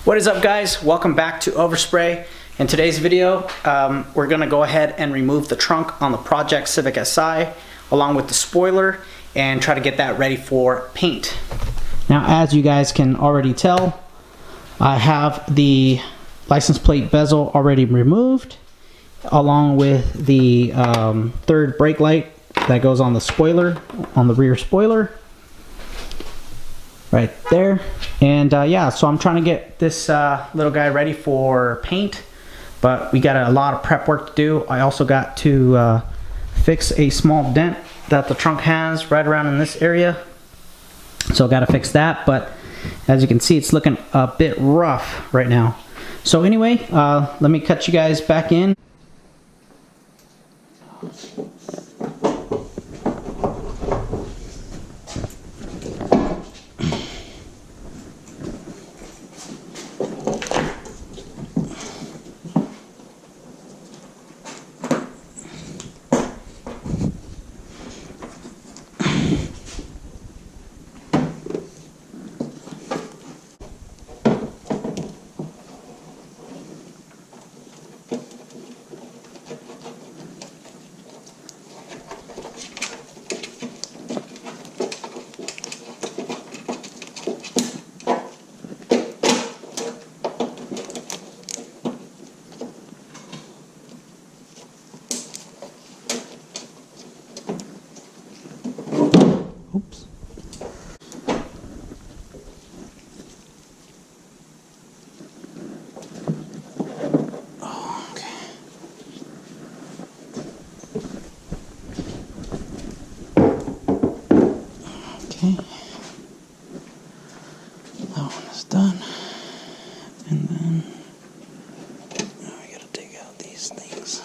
What is up, guys? Welcome back to Overspray. In today's video, we're gonna go ahead and remove the trunk on the Project Civic Si along with the spoiler and try to get that ready for paint. Now, as you guys can already tell, I have the license plate bezel already removed along with the third brake light that goes on the spoiler, on the rear spoiler. Right there. And yeah, so I'm trying to get this little guy ready for paint, but we got a lot of prep work to do. I also got to fix a small dent that the trunk has right around in this area, so I got to fix that. But as you can see, it's looking a bit rough right now. So anyway, let me cut you guys back in. Oops. Oh, okay. Okay. That one is done. And then now we gotta take out these things.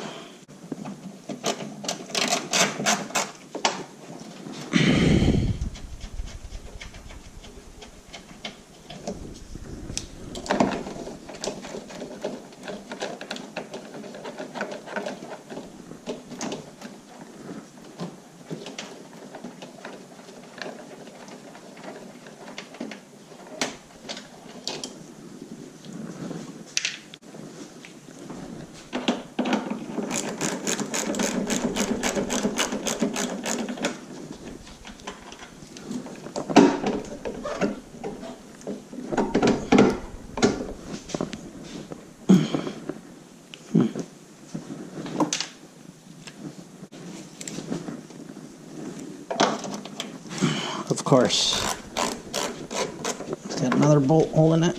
Of course, it's got another bolt hole in it.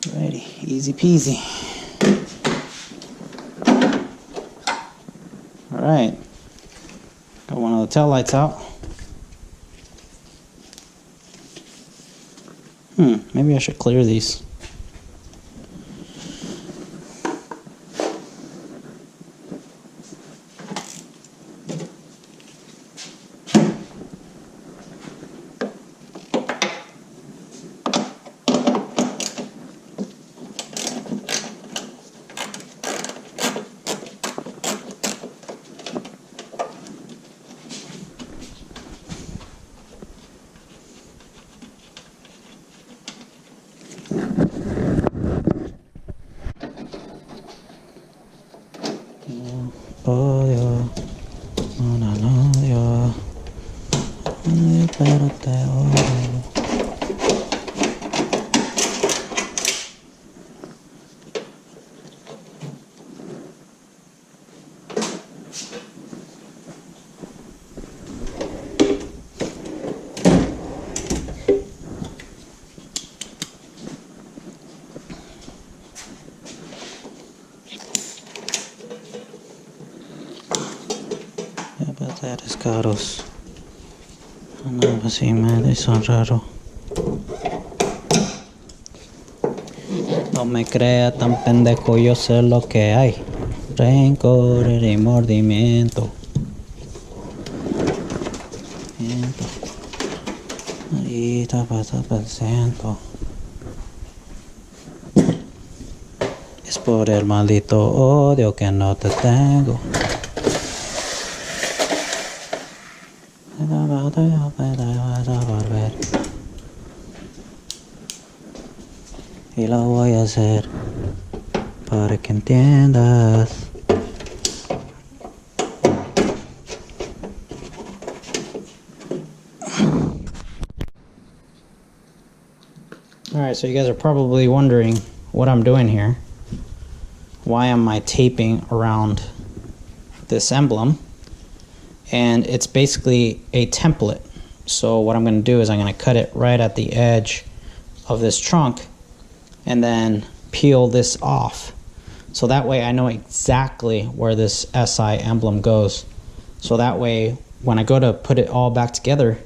Alrighty, easy peasy. Alright, got one of the tail lights out. Maybe I should clear these. Odio, no lo odio, pero te odio. Eres caros. No, así me son raro. No me crea tan pendejo, yo sé lo que hay. Rencor y remordimiento. Ahí pasa el ciento. Es por el maldito odio que no te tengo. Y lo voy a hacer para que entiendas. Alright, so you guys are probably wondering what I'm doing here. Why am I taping around this emblem? And it's basically a template. So what I'm going to do is I'm going to cut it right at the edge of this trunk and then peel this off. So that way I know exactly where this SI emblem goes. So that way when I go to put it all back together,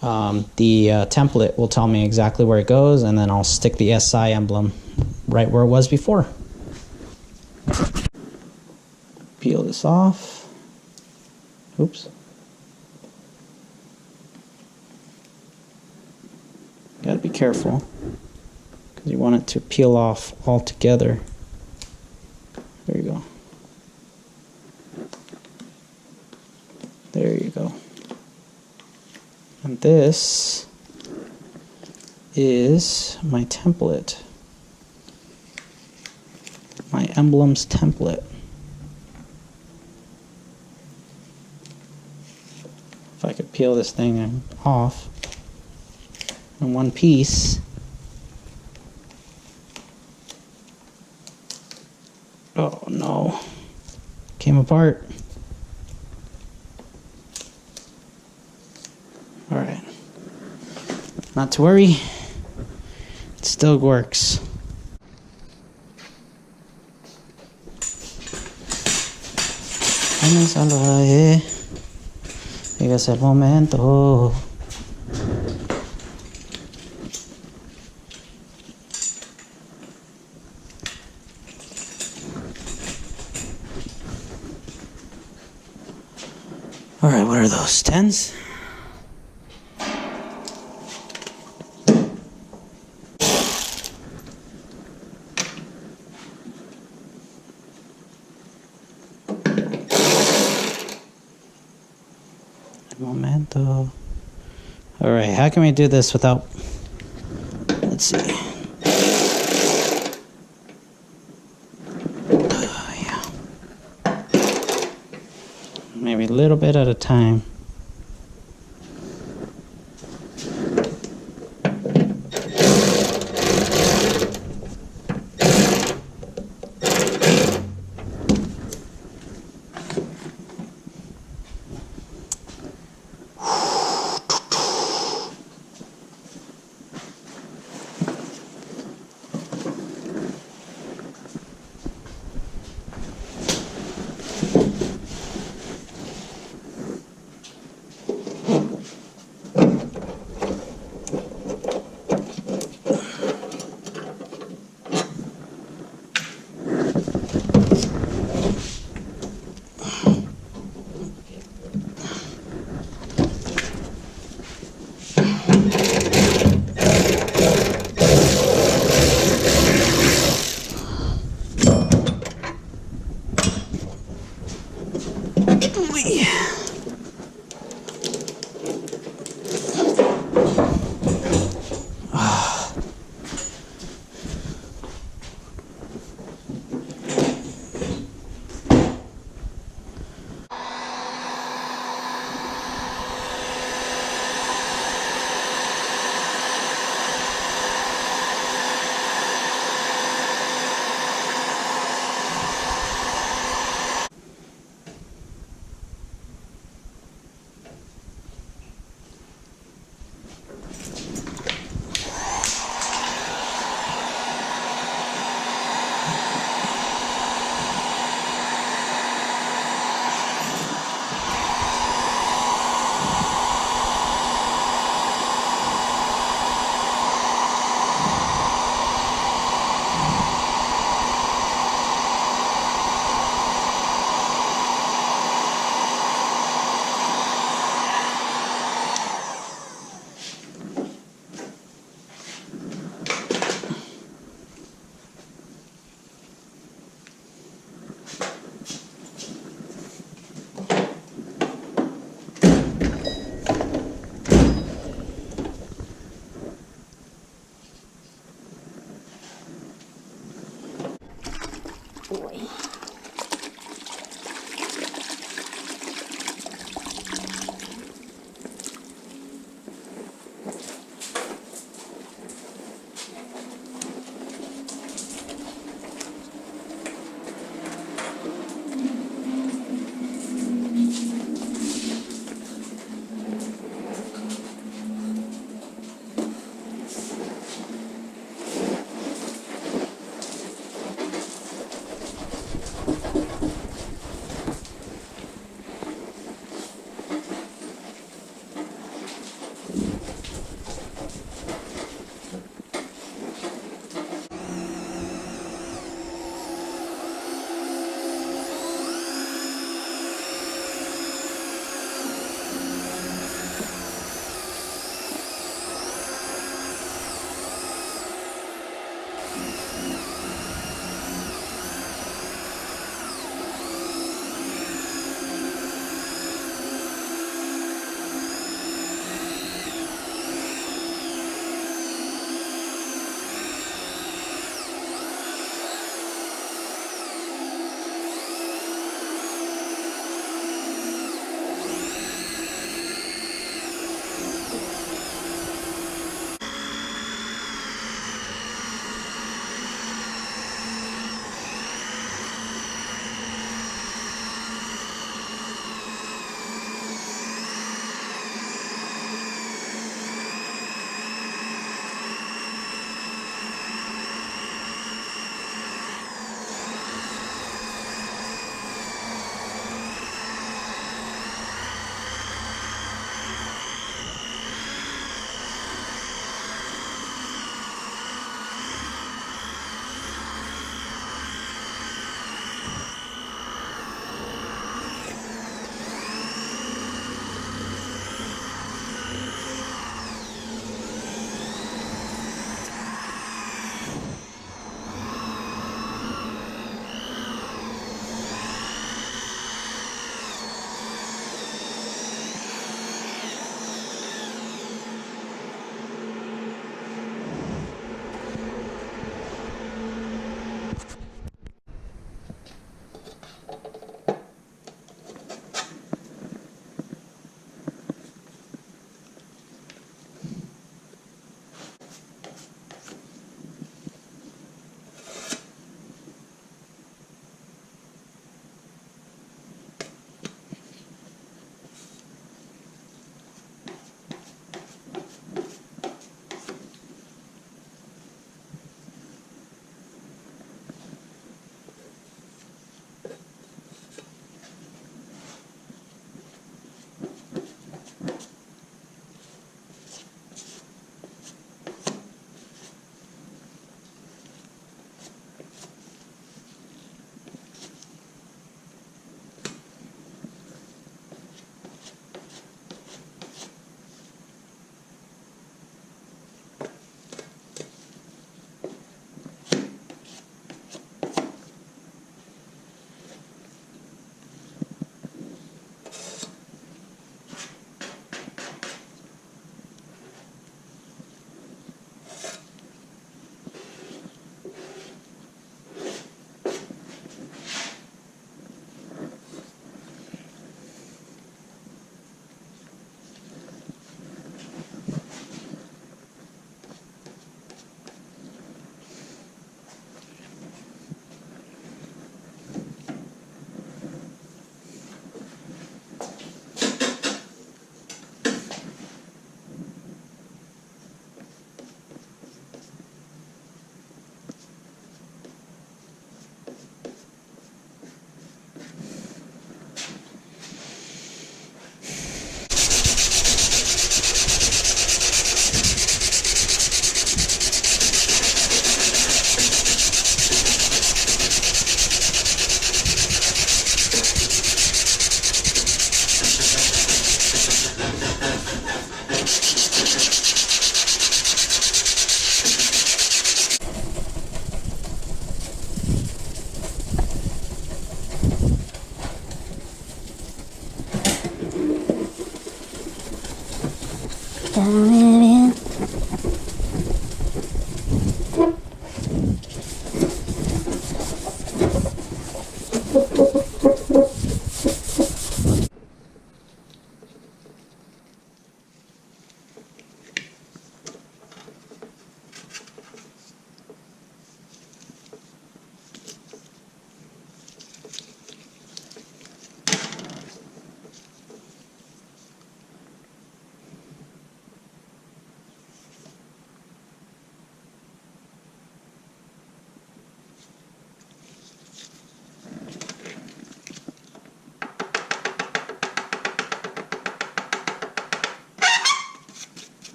the template will tell me exactly where it goes, and then I'll stick the SI emblem right where it was before. Peel this off. Oops. Gotta be careful, because you want it to peel off all together. There you go. There you go. And this is my template. My emblems template. If I could peel this thing off in one piece. Oh no. Came apart. Alright. Not to worry. It still works. Vamos a la llegas el momento. Alright, what are those? 10s? Momento. Alright, how can we do this without... Let's see. Yeah. Maybe a little bit at a time.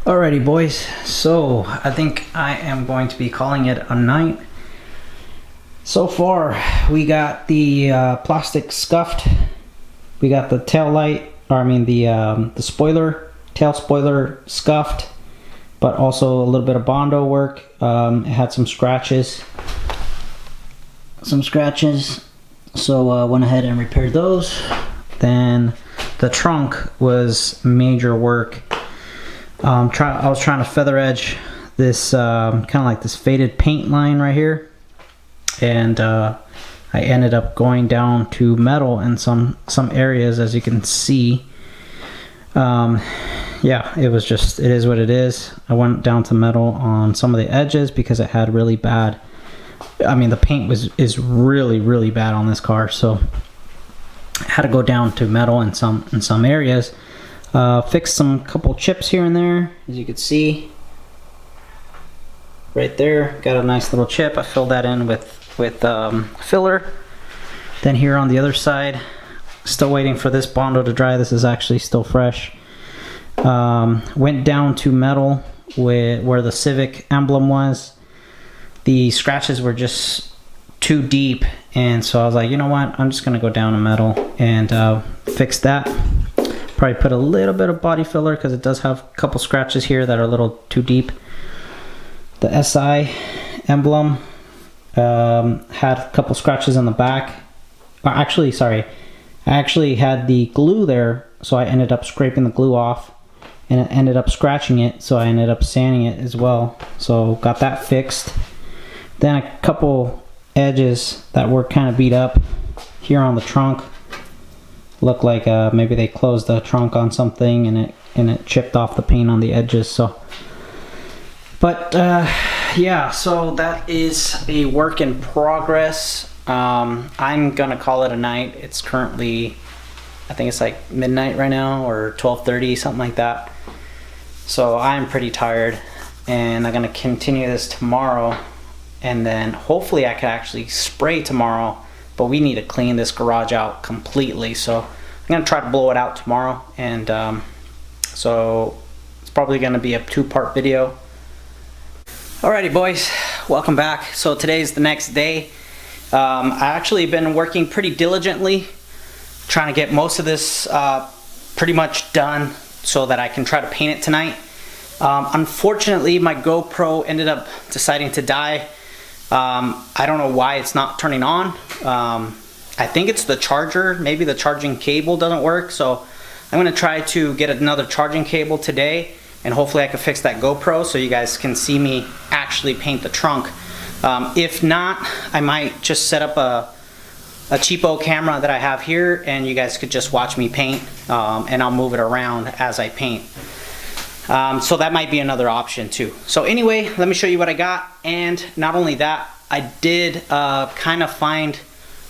Alrighty boys, so I think I am going to be calling it a night. So far we got the plastic scuffed, we got the tail light, or I mean the spoiler, tail spoiler scuffed, but also a little bit of Bondo work. It had some scratches, so went ahead and repaired those. Then the trunk was major work. I was trying to feather edge this kind of like this faded paint line right here, and I ended up going down to metal in some areas, as you can see. Yeah, it is what it is. I went down to metal on some of the edges because it had really bad, I mean the paint is really bad on this car, so I had to go down to metal in some areas. Fixed some couple chips here and there, as you can see right there. Got a nice little chip. I filled that in with filler. Then here on the other side, Still waiting for this Bondo to dry. This is actually still fresh. Went down to metal where the Civic emblem was. The scratches were just too deep, and so I was like, you know what, I'm just gonna go down to metal and fix that. Probably put a little bit of body filler because it does have a couple scratches here that are a little too deep. The SI emblem had a couple scratches on the back. Actually, sorry, I actually had the glue there, so I ended up scraping the glue off, and it ended up scratching it, so I ended up sanding it as well. So got that fixed. Then a couple edges that were kind of beat up here on the trunk. Looked like maybe they closed the trunk on something and it chipped off the paint on the edges. So, but yeah, so that is a work in progress. I'm gonna call it a night. It's currently, I think it's like midnight right now, or 12:30, something like that. So I'm pretty tired, and I'm gonna continue this tomorrow, and then hopefully I can actually spray tomorrow, but we need to clean this garage out completely. So I'm gonna try to blow it out tomorrow, and so it's probably gonna be a 2-part video. Alrighty boys, welcome back. So today's the next day. I actually been working pretty diligently trying to get most of this pretty much done so that I can try to paint it tonight. Unfortunately, my GoPro ended up deciding to die. I don't know why it's not turning on. I think it's the charger. Maybe the charging cable doesn't work. So I'm going to try to get another charging cable today, and hopefully I can fix that GoPro so you guys can see me actually paint the trunk. If not, I might just set up a cheapo camera that I have here, and you guys could just watch me paint, and I'll move it around as I paint. So that might be another option too. So anyway, let me show you what I got. And not only that, I did kind of find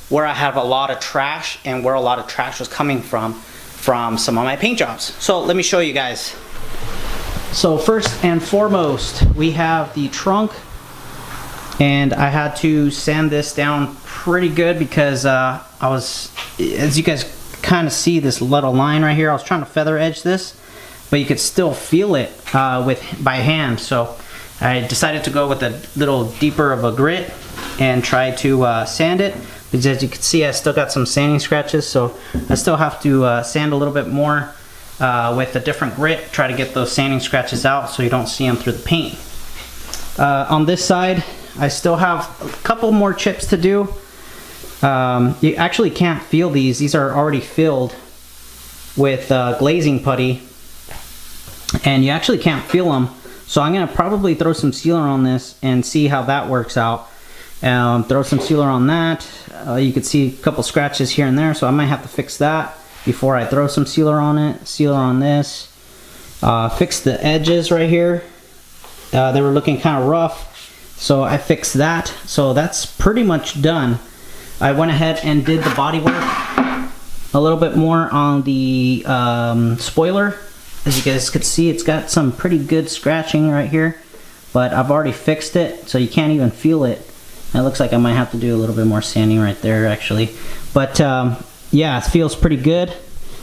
where I have a lot of trash, and where a lot of trash was coming from some of my paint jobs. So let me show you guys. So first and foremost, we have the trunk, and I had to sand this down pretty good because I was, as you guys kind of see this little line right here, I was trying to feather edge this, but you could still feel it by hand. So I decided to go with a little deeper of a grit and try to sand it, because as you can see I still got some sanding scratches, so I still have to sand a little bit more with a different grit, try to get those sanding scratches out so you don't see them through the paint. On this side I still have a couple more chips to do. You actually can't feel these are already filled with glazing putty, and you actually can't feel them. So I'm gonna probably throw some sealer on this and see how that works out. Throw some sealer on that. You can see a couple scratches here and there, so I might have to fix that before I throw some sealer on it. Sealer on this. Fix the edges right here. They were looking kind of rough, so I fixed that. So that's pretty much done. I went ahead and did the body work a little bit more on the spoiler. As you guys could see, it's got some pretty good scratching right here, but I've already fixed it, so you can't even feel it. And it looks like I might have to do a little bit more sanding right there actually, but yeah, it feels pretty good.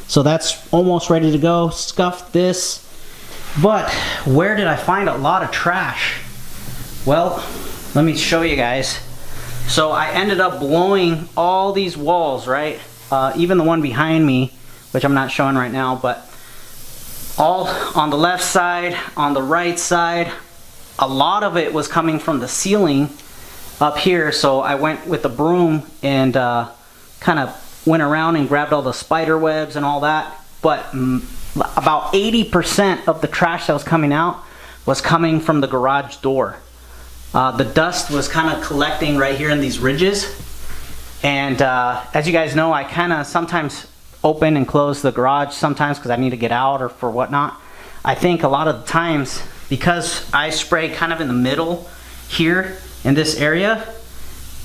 So that's almost ready to go. Scuffed this. But where did I find a lot of trash? Well, let me show you guys. So I ended up blowing all these walls, right? Even the one behind me, which I'm not showing right now, but all on the left side, on the right side, a lot of it was coming from the ceiling up here. So I went with the broom and kind of went around and grabbed all the spider webs and all that. But about 80% of the trash that was coming out was coming from the garage door. The dust was kind of collecting right here in these ridges, and as you guys know, I kind of sometimes open and close the garage sometimes because I need to get out or for whatnot. I think a lot of the times, because I spray kind of in the middle here in this area,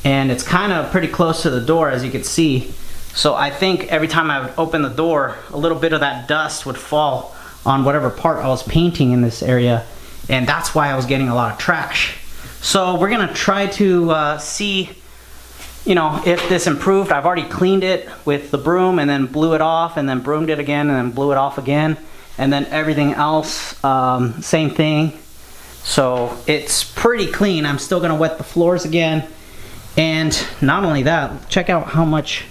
and it's kind of pretty close to the door, as you can see. So I think every time I would open the door, a little bit of that dust would fall on whatever part I was painting in this area, and that's why I was getting a lot of trash. So we're gonna try to see you know, if this improved. I've already cleaned it with the broom and then blew it off and then broomed it again and then blew it off again. And then everything else, same thing. So it's pretty clean. I'm still gonna wet the floors again. And not only that, check out how much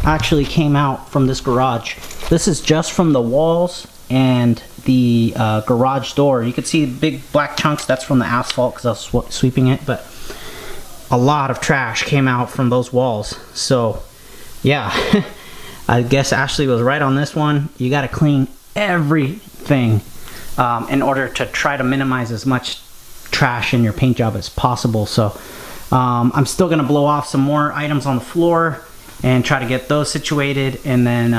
actually came out from this garage. This is just from the walls and the garage door. You can see big black chunks. That's from the asphalt because I was sweeping it, but a lot of trash came out from those walls. So yeah, I guess Ashley was right on this one. You got to clean everything in order to try to minimize as much trash in your paint job as possible. So I'm still gonna blow off some more items on the floor and try to get those situated, and then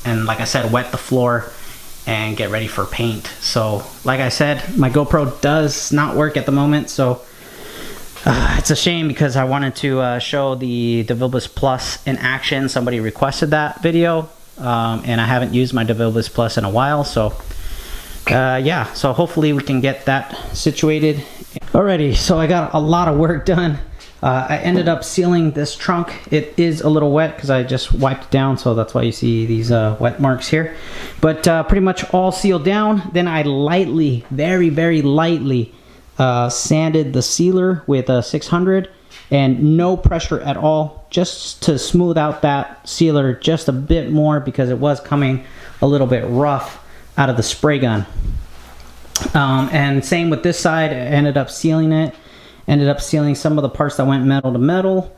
and like I said, wet the floor and get ready for paint. So like I said, my GoPro does not work at the moment, so it's a shame because I wanted to show the DeVilbiss Plus in action. Somebody requested that video, and I haven't used my DeVilbiss Plus in a while, so yeah, so hopefully we can get that situated. Alrighty, so I got a lot of work done. I ended up sealing this trunk. It is a little wet because I just wiped it down, so that's why you see these wet marks here. But pretty much all sealed down. Then I lightly, very lightly sanded the sealer with a 600 and no pressure at all, just to smooth out that sealer just a bit more because it was coming a little bit rough out of the spray gun. And same with this side. I ended up sealing it, ended up sealing some of the parts that went metal to metal,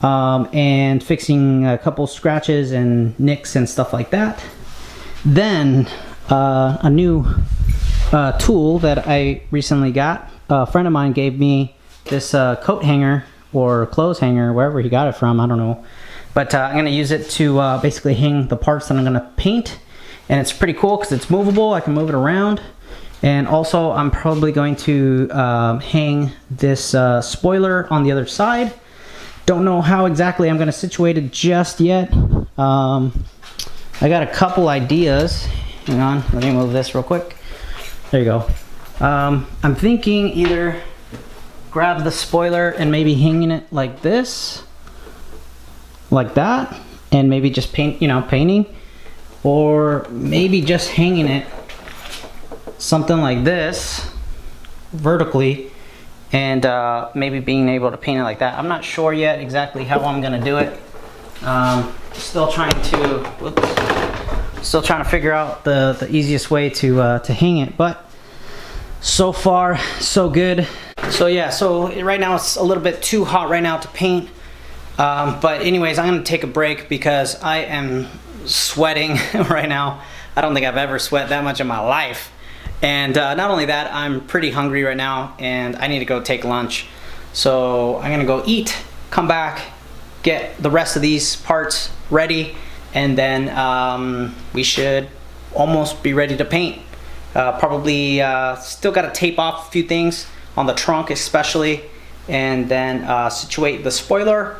and fixing a couple scratches and nicks and stuff like that. Then a new tool that I recently got, a friend of mine gave me this coat hanger or clothes hanger, wherever he got it from, I don't know, but I'm going to use it to basically hang the parts that I'm going to paint. And it's pretty cool because it's movable. I can move it around. And also I'm probably going to hang this spoiler on the other side. Don't know how exactly I'm going to situate it just yet. I got a couple ideas. Hang on, let me move this real quick. There you go. I'm thinking either grab the spoiler and maybe hanging it like this, like that, and maybe just paint, you know, painting. Or maybe just hanging it something like this vertically, and maybe being able to paint it like that. I'm not sure yet exactly how I'm gonna do it. Still trying to figure out the easiest way to hang it, but so far so good. So yeah, so right now it's a little bit too hot right now to paint, but anyways, I'm gonna take a break because I am sweating right now. I don't think I've ever sweat that much in my life. And not only that, I'm pretty hungry right now and I need to go take lunch. So I'm gonna go eat, come back, get the rest of these parts ready, and then we should almost be ready to paint. Probably still gotta tape off a few things on the trunk especially, and then situate the spoiler.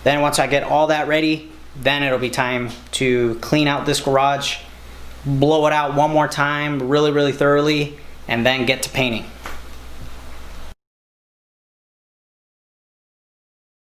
Then once I get all that ready, then it'll be time to clean out this garage, blow it out one more time really thoroughly, and then get to painting.